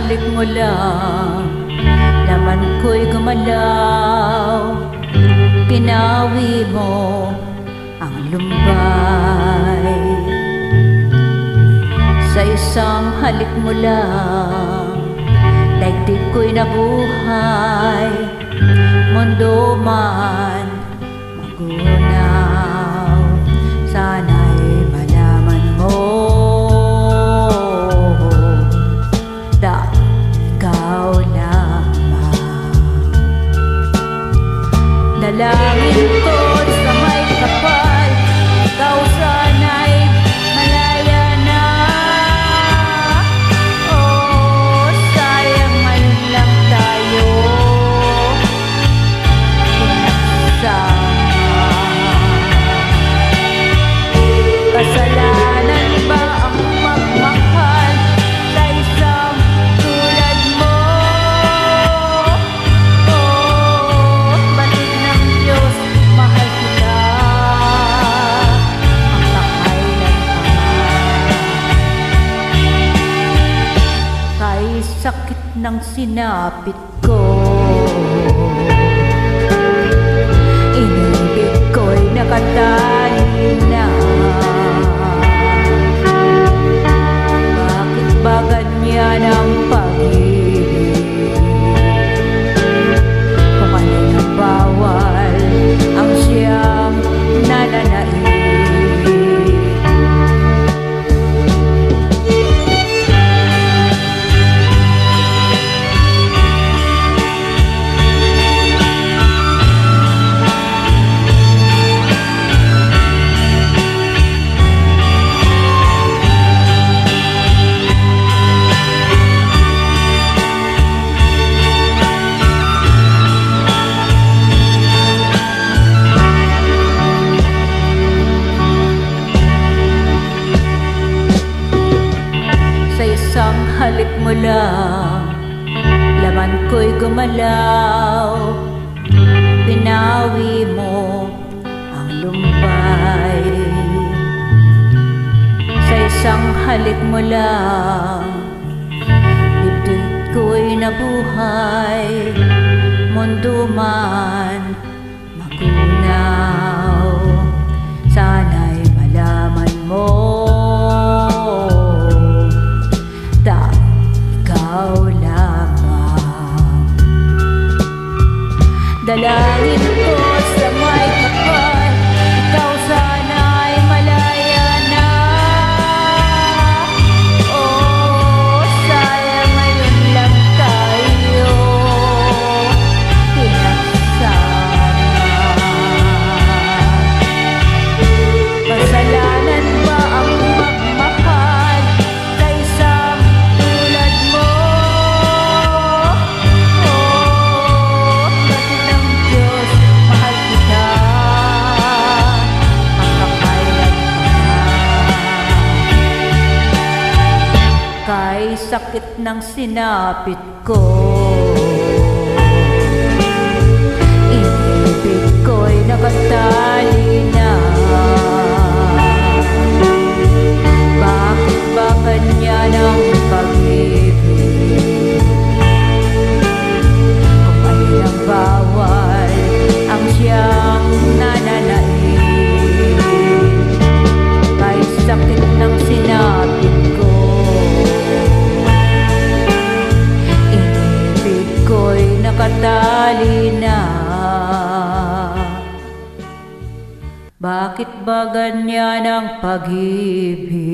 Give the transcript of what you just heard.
halik mo lang, laman ko'y gumalaw. Pinawi mo ang lumbay, sa isang halik mo lang, daigdig ko'y nabuhay. Mundo man magunaw, sana'y malaman mo, ikaw lamang. Dalangin ko sa may kapal, ikaw sana'y malaya na. Oh, sayang man lang tayo pinagsama. Kasalanan ba ang magmahal sa isang tulad mo? Oh, batid ng Diyos, mahal kita hanggang kailanman. Kay sakit ng sinapit ko, inibig ko'y nakatali na. Bakit ba ganyan ang pag-ibig? Kung alin ang bawal, ang siyang nananaig. Isang halik mo lang, laman ko'y gumalaw. Pinawi mo ang lumbay, sa isang halik mo lang, dibdib ko'y nabuhay. Mundo man magunaw, sana'y malaman mo, ikaw lamang. Dalangin ko sa may kapal, ikaw sana'y malaya na. Oh, sayang ngayon lang tayo pinagsama. Kasalanan ba ang magmahal sa isang tulad mo? Oh, batid ng Diyos, mahal kita hanggang kailanman. Kay sakit ng sinapit ko, inibig ko'y nakatali na. Bakit ba ganyan ang pag-ibig? Kung alin ang bawal, ang siyang nananaig. Kay sakit ng sinapit ko, inibig ko'y nakatali na. Bakit ba ganyan ang pag-ibig?